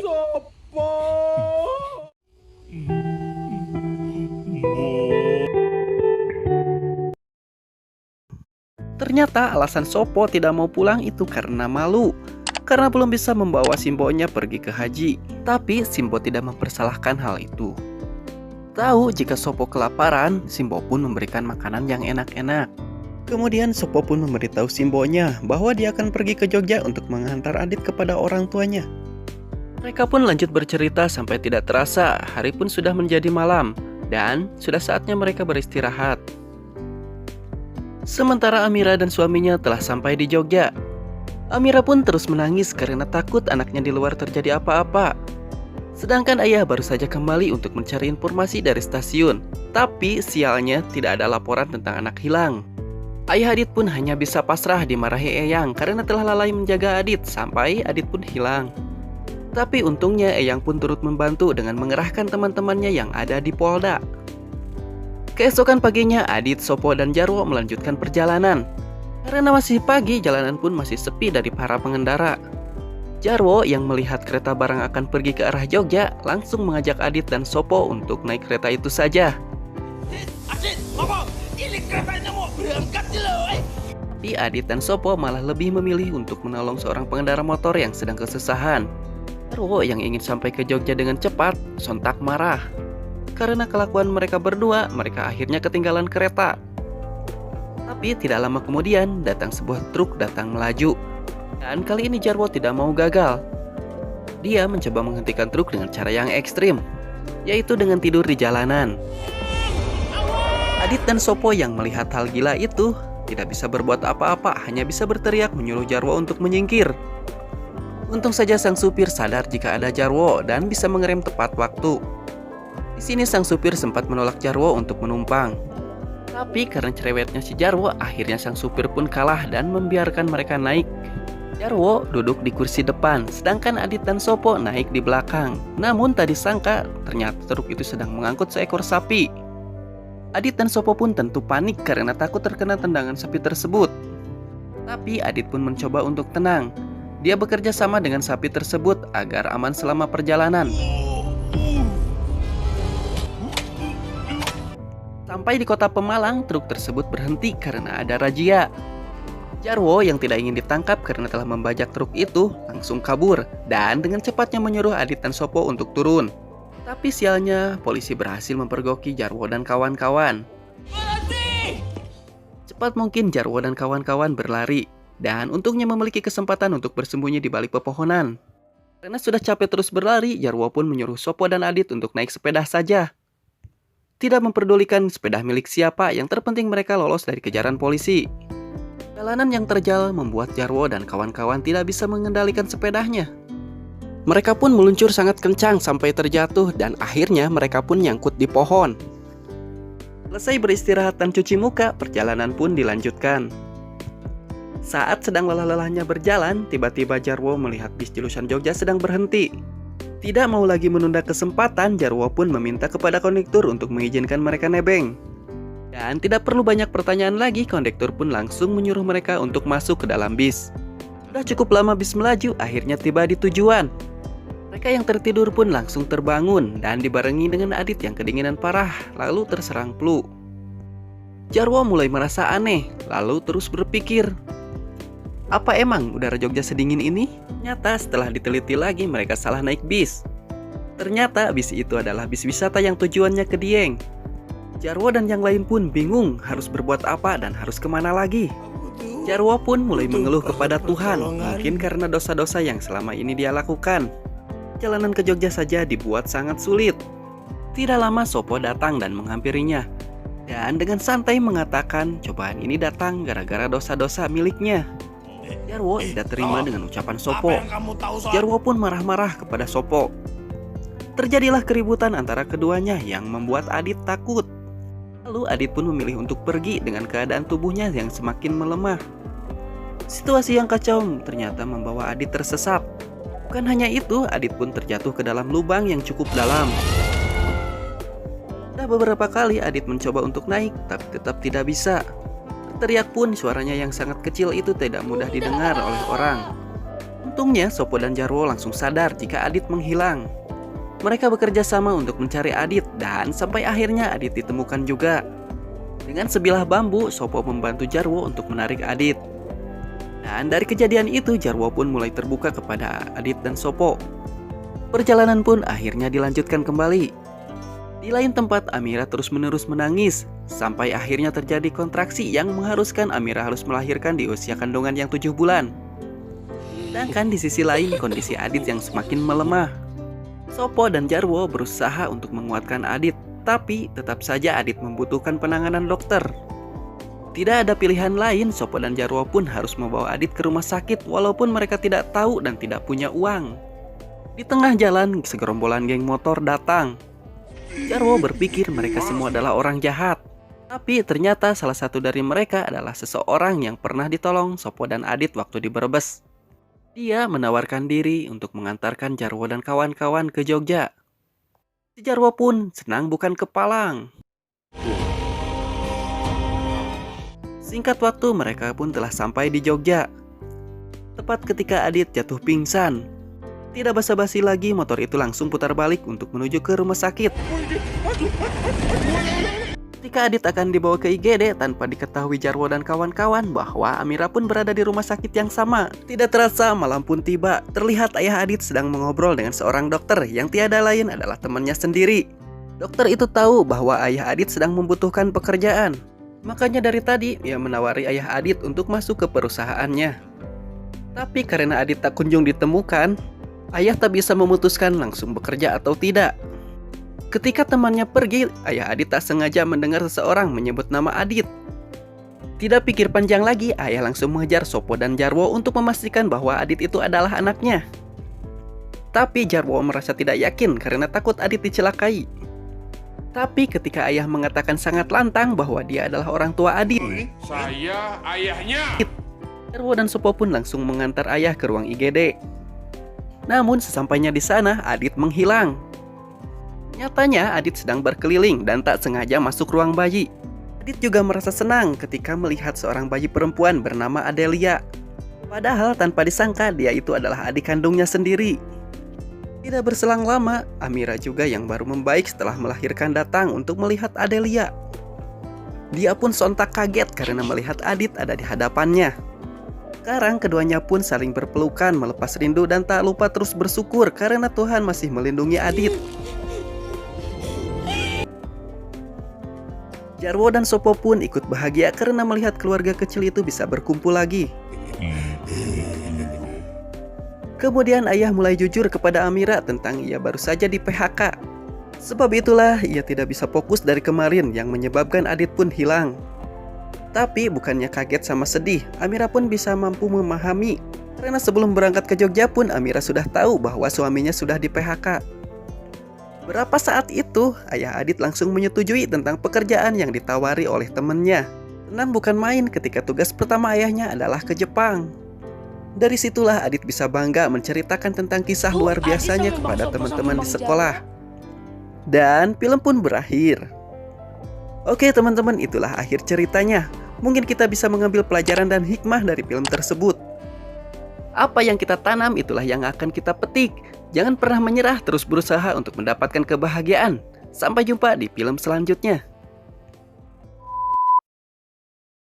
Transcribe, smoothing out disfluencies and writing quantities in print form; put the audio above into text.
Sopo. Ternyata alasan Sopo tidak mau pulang itu karena malu, karena belum bisa membawa Simbonya pergi ke haji. Tapi Simbo tidak mempersalahkan hal itu. Tahu jika Sopo kelaparan, Simbo pun memberikan makanan yang enak-enak. Kemudian Sopo pun memberitahu Simbonya bahwa dia akan pergi ke Jogja untuk menghantar Adit kepada orang tuanya. Mereka pun lanjut bercerita sampai tidak terasa hari pun sudah menjadi malam dan sudah saatnya mereka beristirahat. Sementara Amira dan suaminya telah sampai di Jogja. Amira pun terus menangis karena takut anaknya di luar terjadi apa-apa. Sedangkan ayah baru saja kembali untuk mencari informasi dari stasiun. Tapi sialnya tidak ada laporan tentang anak hilang. Ayah Adit pun hanya bisa pasrah dimarahi Eyang karena telah lalai menjaga Adit sampai Adit pun hilang. Tapi untungnya Eyang pun turut membantu dengan mengerahkan teman-temannya yang ada di Polda. Keesokan paginya, Adit, Sopo, dan Jarwo melanjutkan perjalanan. Karena masih pagi, jalanan pun masih sepi dari para pengendara. Jarwo yang melihat kereta barang akan pergi ke arah Jogja, langsung mengajak Adit dan Sopo untuk naik kereta itu saja. Adit, Sopo, ini keretanya mau berangkat loh. Tapi Adit dan Sopo malah lebih memilih untuk menolong seorang pengendara motor yang sedang kesusahan. Jarwo yang ingin sampai ke Jogja dengan cepat, sontak marah. Karena kelakuan mereka berdua, mereka akhirnya ketinggalan kereta. Tapi tidak lama kemudian, datang sebuah truk datang melaju. Dan kali ini Jarwo tidak mau gagal. Dia mencoba menghentikan truk dengan cara yang ekstrim, yaitu dengan tidur di jalanan. Adit dan Sopo yang melihat hal gila itu, tidak bisa berbuat apa-apa, hanya bisa berteriak menyuruh Jarwo untuk menyingkir. Untung saja sang supir sadar jika ada Jarwo dan bisa mengerem tepat waktu. Di sini sang supir sempat menolak Jarwo untuk menumpang. Tapi karena cerewetnya si Jarwo, akhirnya sang supir pun kalah dan membiarkan mereka naik. Jarwo duduk di kursi depan, sedangkan Adit dan Sopo naik di belakang. Namun tak disangka, ternyata truk itu sedang mengangkut seekor sapi. Adit dan Sopo pun tentu panik karena takut terkena tendangan sapi tersebut. Tapi Adit pun mencoba untuk tenang. Dia bekerja sama dengan sapi tersebut agar aman selama perjalanan. Sampai di kota Pemalang, truk tersebut berhenti karena ada razia. Jarwo yang tidak ingin ditangkap karena telah membajak truk itu langsung kabur dan dengan cepatnya menyuruh Adit dan Sopo untuk turun. Tapi sialnya, polisi berhasil mempergoki Jarwo dan kawan-kawan. Cepat mungkin Jarwo dan kawan-kawan berlari dan untungnya memiliki kesempatan untuk bersembunyi di balik pepohonan. Karena sudah capek terus berlari, Jarwo pun menyuruh Sopo dan Adit untuk naik sepeda saja. Tidak memperdulikan sepeda milik siapa, yang terpenting mereka lolos dari kejaran polisi. Jalanan yang terjal membuat Jarwo dan kawan-kawan tidak bisa mengendalikan sepedanya. Mereka pun meluncur sangat kencang sampai terjatuh dan akhirnya mereka pun nyangkut di pohon. Selesai beristirahat dan cuci muka, perjalanan pun dilanjutkan. Saat sedang lelah-lelahnya berjalan, tiba-tiba Jarwo melihat bis jurusan Jogja sedang berhenti. Tidak mau lagi menunda kesempatan, Jarwo pun meminta kepada kondektur untuk mengizinkan mereka nebeng. Dan tidak perlu banyak pertanyaan lagi, kondektur pun langsung menyuruh mereka untuk masuk ke dalam bis. Sudah cukup lama bis melaju, akhirnya tiba di tujuan. Mereka yang tertidur pun langsung terbangun dan dibarengi dengan Adit yang kedinginan parah, lalu terserang flu. Jarwo mulai merasa aneh, lalu terus berpikir, apa emang udara Jogja sedingin ini? Nyata setelah diteliti lagi mereka salah naik bis. Ternyata bis itu adalah bis wisata yang tujuannya ke Dieng. Jarwo dan yang lain pun bingung harus berbuat apa dan harus kemana lagi. Jarwo pun mulai mengeluh kepada Tuhan, mungkin karena dosa-dosa yang selama ini dia lakukan. Jalanan ke Jogja saja dibuat sangat sulit. Tidak lama Sopo datang dan menghampirinya. Dan dengan santai mengatakan cobaan ini datang gara-gara dosa-dosa miliknya. Jarwo tidak terima dengan ucapan Sopo. Jarwo pun marah-marah kepada Sopo. Terjadilah keributan antara keduanya yang membuat Adit takut. Lalu Adit pun memilih untuk pergi dengan keadaan tubuhnya yang semakin melemah. Situasi yang kacau ternyata membawa Adit tersesat. Bukan hanya itu, Adit pun terjatuh ke dalam lubang yang cukup dalam. Sudah beberapa kali Adit mencoba untuk naik, tapi tetap tidak bisa. Teriak pun suaranya yang sangat kecil itu tidak mudah didengar oleh orang. Untungnya, Sopo dan Jarwo langsung sadar jika Adit menghilang. Mereka bekerja sama untuk mencari Adit dan sampai akhirnya Adit ditemukan juga. Dengan sebilah bambu, Sopo membantu Jarwo untuk menarik Adit. Dan dari kejadian itu, Jarwo pun mulai terbuka kepada Adit dan Sopo. Perjalanan pun akhirnya dilanjutkan kembali. Di lain tempat, Amira terus-menerus menangis, sampai akhirnya terjadi kontraksi yang mengharuskan Amira harus melahirkan di usia kandungan yang 7 bulan. Sedangkan di sisi lain, kondisi Adit yang semakin melemah. Sopo dan Jarwo berusaha untuk menguatkan Adit, tapi tetap saja Adit membutuhkan penanganan dokter. Tidak ada pilihan lain, Sopo dan Jarwo pun harus membawa Adit ke rumah sakit walaupun mereka tidak tahu dan tidak punya uang. Di tengah jalan, segerombolan geng motor datang. Jarwo berpikir mereka semua adalah orang jahat. Tapi ternyata salah satu dari mereka adalah seseorang yang pernah ditolong Sopo dan Adit waktu di Brebes. Dia menawarkan diri untuk mengantarkan Jarwo dan kawan-kawan ke Jogja. Si Jarwo pun senang bukan kepalang. Singkat waktu mereka pun telah sampai di Jogja. Tepat ketika Adit jatuh pingsan. Tidak basa-basi lagi, motor itu langsung putar balik untuk menuju ke rumah sakit. Ketika Adit akan dibawa ke IGD tanpa diketahui Jarwo dan kawan-kawan bahwa Amira pun berada di rumah sakit yang sama. Tidak terasa malam pun tiba. Terlihat ayah Adit sedang mengobrol dengan seorang dokter yang tiada lain adalah temannya sendiri. Dokter itu tahu bahwa ayah Adit sedang membutuhkan pekerjaan. Makanya dari tadi ia menawari ayah Adit untuk masuk ke perusahaannya. Tapi karena Adit tak kunjung ditemukan, ayah tak bisa memutuskan langsung bekerja atau tidak. Ketika temannya pergi, ayah Adit tak sengaja mendengar seseorang menyebut nama Adit. Tidak pikir panjang lagi, ayah langsung mengejar Sopo dan Jarwo untuk memastikan bahwa Adit itu adalah anaknya. Tapi Jarwo merasa tidak yakin karena takut Adit dicelakai. Tapi ketika ayah mengatakan sangat lantang bahwa dia adalah orang tua Adit, Saya ayahnya. Jarwo dan Sopo pun langsung mengantar ayah ke ruang IGD. Namun sesampainya di sana, Adit menghilang. Nyatanya Adit sedang berkeliling dan tak sengaja masuk ruang bayi. Adit juga merasa senang ketika melihat seorang bayi perempuan bernama Adelia. Padahal tanpa disangka dia itu adalah adik kandungnya sendiri. Tidak berselang lama, Amira juga yang baru membaik setelah melahirkan datang untuk melihat Adelia. Dia pun sontak kaget karena melihat Adit ada di hadapannya. Sekarang keduanya pun saling berpelukan melepas rindu dan tak lupa terus bersyukur karena Tuhan masih melindungi Adit. Jarwo dan Sopo pun ikut bahagia karena melihat keluarga kecil itu bisa berkumpul lagi. Kemudian ayah mulai jujur kepada Amira tentang ia baru saja di PHK. Sebab itulah ia tidak bisa fokus dari kemarin yang menyebabkan Adit pun hilang. Tapi bukannya kaget sama sedih, Amira pun bisa mampu memahami. Karena sebelum berangkat ke Jogja pun Amira sudah tahu bahwa suaminya sudah di PHK. Berapa saat itu, ayah Adit langsung menyetujui tentang pekerjaan yang ditawari oleh temannya. Tenang bukan main ketika tugas pertama ayahnya adalah ke Jepang. Dari situlah Adit bisa bangga menceritakan tentang kisah luar biasanya kepada teman-teman di sekolah. Dan film pun berakhir. Oke teman-teman, itulah akhir ceritanya. Mungkin kita bisa mengambil pelajaran dan hikmah dari film tersebut. Apa yang kita tanam itulah yang akan kita petik. Jangan pernah menyerah, terus berusaha untuk mendapatkan kebahagiaan. Sampai jumpa di film selanjutnya.